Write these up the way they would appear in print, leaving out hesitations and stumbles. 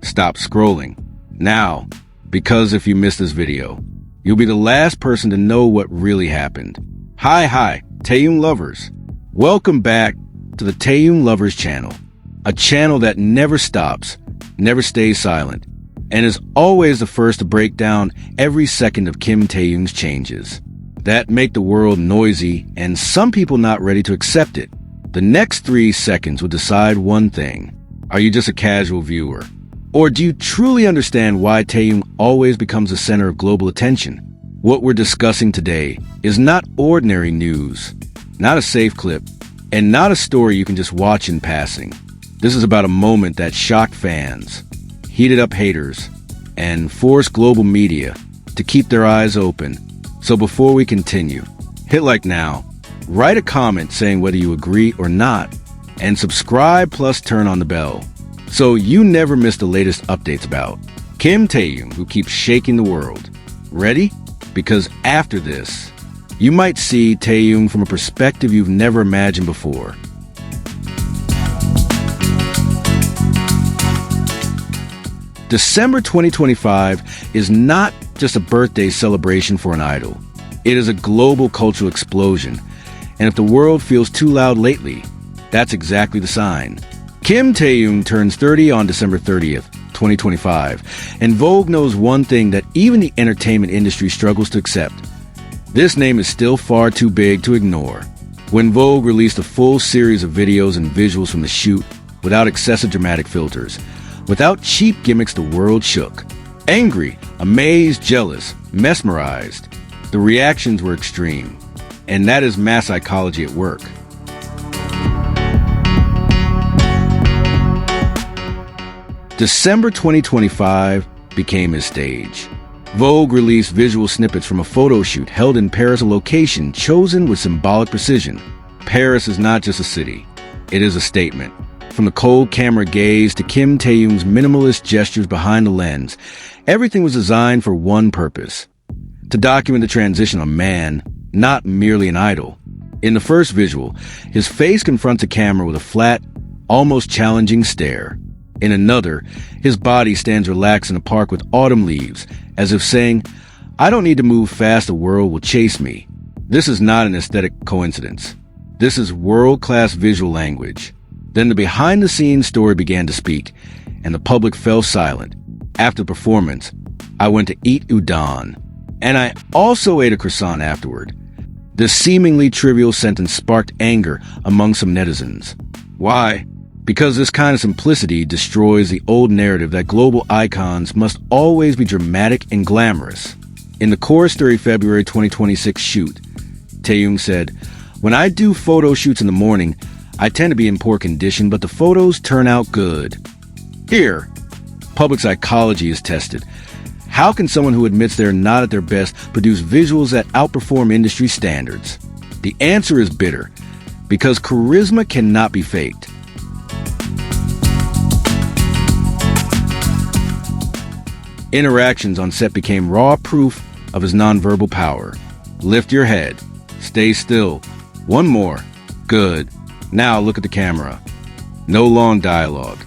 stop scrolling now, because if you missed this video, you'll be the last person to know what really happened. Hi, Taehyung lovers. Welcome back to the Taehyung Lovers channel, a channel that never stops, never stays silent, and is always the first to break down every second of Kim Taehyung's changes that make the world noisy and some people not ready to accept it. The next 3 seconds will decide one thing. Are you just a casual viewer? Or do you truly understand why Taehyung always becomes the center of global attention? What we're discussing today is not ordinary news, not a safe clip, and not a story you can just watch in passing. This is about a moment that shocked fans, heated up haters, and forced global media to keep their eyes open. So before we continue, hit like now, write a comment saying whether you agree or not, and subscribe plus turn on the bell so you never miss the latest updates about Kim Taehyung, who keeps shaking the world. Ready? Because after this, you might see Taehyung from a perspective you've never imagined before. December 2025 is not just a birthday celebration for an idol. It is a global cultural explosion. And if the world feels too loud lately, that's exactly the sign. Kim Taehyung turns 30 on December 30th, 2025, and Vogue knows one thing that even the entertainment industry struggles to accept. This name is still far too big to ignore. When Vogue released a full series of videos and visuals from the shoot, without excessive dramatic filters, without cheap gimmicks, the world shook. Angry, amazed, jealous, mesmerized. The reactions were extreme, and that is mass psychology at work. December 2025 became his stage. Vogue released visual snippets from a photo shoot held in Paris, a location chosen with symbolic precision. Paris is not just a city, it is a statement. From the cold camera gaze to Kim Taehyung's minimalist gestures behind the lens, everything was designed for one purpose: to document the transition of man, not merely an idol. In the first visual, his face confronts a camera with a flat, almost challenging stare. In another, his body stands relaxed in a park with autumn leaves, as if saying, "I don't need to move fast, the world will chase me." This is not an aesthetic coincidence. This is world-class visual language. Then the behind-the-scenes story began to speak, and the public fell silent. After the performance, I went to eat udon, and I also ate a croissant afterward. This seemingly trivial sentence sparked anger among some netizens. Why? Because this kind of simplicity destroys the old narrative that global icons must always be dramatic and glamorous. In the Chorus Theory February 2026 shoot, Taehyung said, "When I do photo shoots in the morning, I tend to be in poor condition, but the photos turn out good." Here, public psychology is tested. How can someone who admits they're not at their best produce visuals that outperform industry standards? The answer is bitter, because charisma cannot be faked. Interactions on set became raw proof of his nonverbal power. Lift your head. Stay still. One more. Good. Now look at the camera. No long dialogue.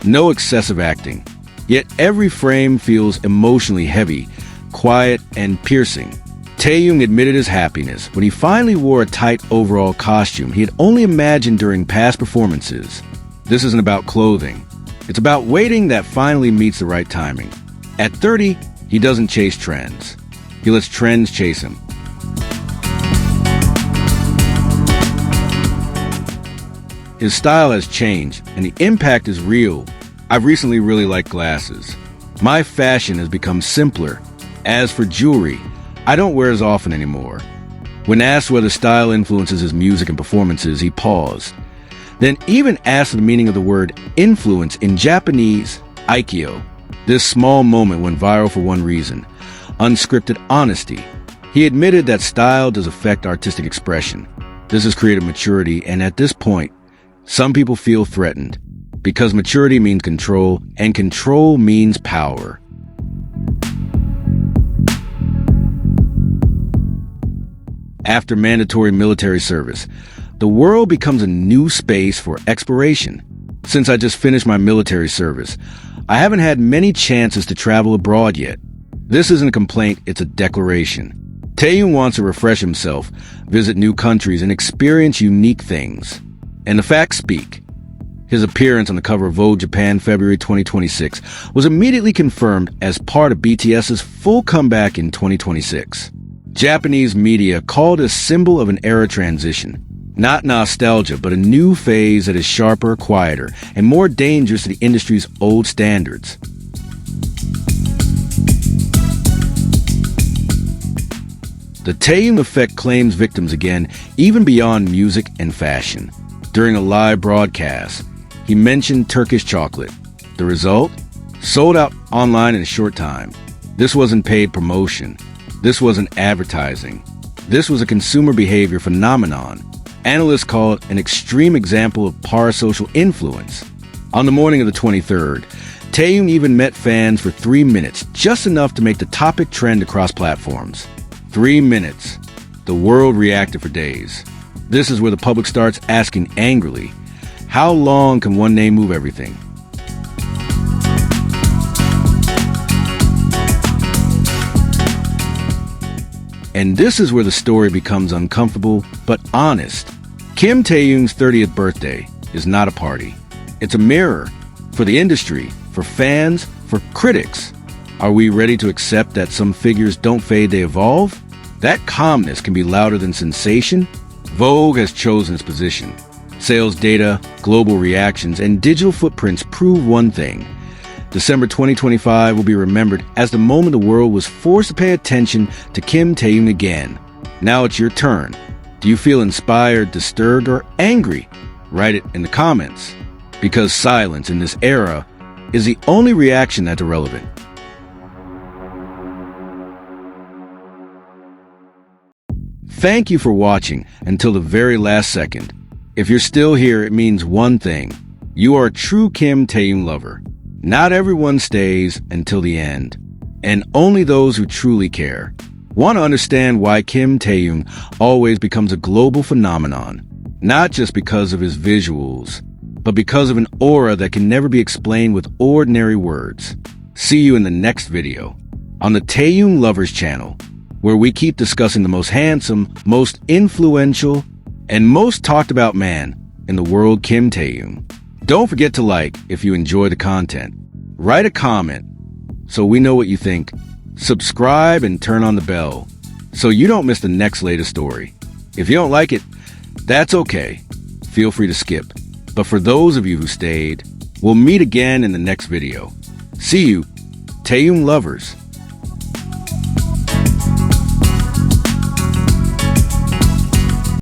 No excessive acting. Yet every frame feels emotionally heavy, quiet, and piercing. Taehyung admitted his happiness when he finally wore a tight overall costume he had only imagined during past performances. This isn't about clothing. It's about waiting that finally meets the right timing. At 30, he doesn't chase trends. He lets trends chase him. His style has changed, and the impact is real. I've recently really liked glasses. My fashion has become simpler. As for jewelry, I don't wear as often anymore. When asked whether style influences his music and performances, he paused. Then even asked the meaning of the word influence in Japanese, aikyo. This small moment went viral for one reason: unscripted honesty. He admitted that style does affect artistic expression. This has created maturity, and at this point, some people feel threatened, because maturity means control, and control means power. After mandatory military service, the world becomes a new space for exploration. Since I just finished my military service, I haven't had many chances to travel abroad yet. This isn't a complaint, it's a declaration. Taehyung wants to refresh himself, visit new countries, and experience unique things. And the facts speak. His appearance on the cover of Vogue Japan February 2026 was immediately confirmed as part of BTS's full comeback in 2026. Japanese media called it a symbol of an era transition. Not nostalgia, but a new phase that is sharper, quieter, and more dangerous to the industry's old standards. The Taehyung Effect claims victims again, even beyond music and fashion. During a live broadcast, he mentioned Turkish chocolate. The result? Sold out online in a short time. This wasn't paid promotion. This wasn't advertising. This was a consumer behavior phenomenon. Analysts call it an extreme example of parasocial influence. On the morning of the 23rd, Taehyung even met fans for 3 minutes, just enough to make the topic trend across platforms. 3 minutes. The world reacted for days. This is where the public starts asking angrily, how long can one name move everything? And this is where the story becomes uncomfortable, but honest. Kim Taehyung's 30th birthday is not a party. It's a mirror for the industry, for fans, for critics. Are we ready to accept that some figures don't fade, they evolve? That calmness can be louder than sensation. Vogue has chosen its position. Sales data, global reactions, and digital footprints prove one thing. December 2025 will be remembered as the moment the world was forced to pay attention to Kim Taehyung again. Now it's your turn. Do you feel inspired, disturbed, or angry? Write it in the comments. Because silence in this era is the only reaction that's irrelevant. Thank you for watching until the very last second. If you're still here, it means one thing. You are a true Kim Taehyung lover. Not everyone stays until the end, and only those who truly care. Want to understand why Kim Taehyung always becomes a global phenomenon, not just because of his visuals, but because of an aura that can never be explained with ordinary words. See you in the next video on the Taehyung Lovers channel, where we keep discussing the most handsome, most influential, and most talked about man in the world, Kim Taehyung. Don't forget to like if you enjoy the content. Write a comment so we know what you think. Subscribe and turn on the bell so you don't miss the next latest story. If you don't like it, that's okay. Feel free to skip. But for those of you who stayed, we'll meet again in the next video. See you, Taehyung Lovers.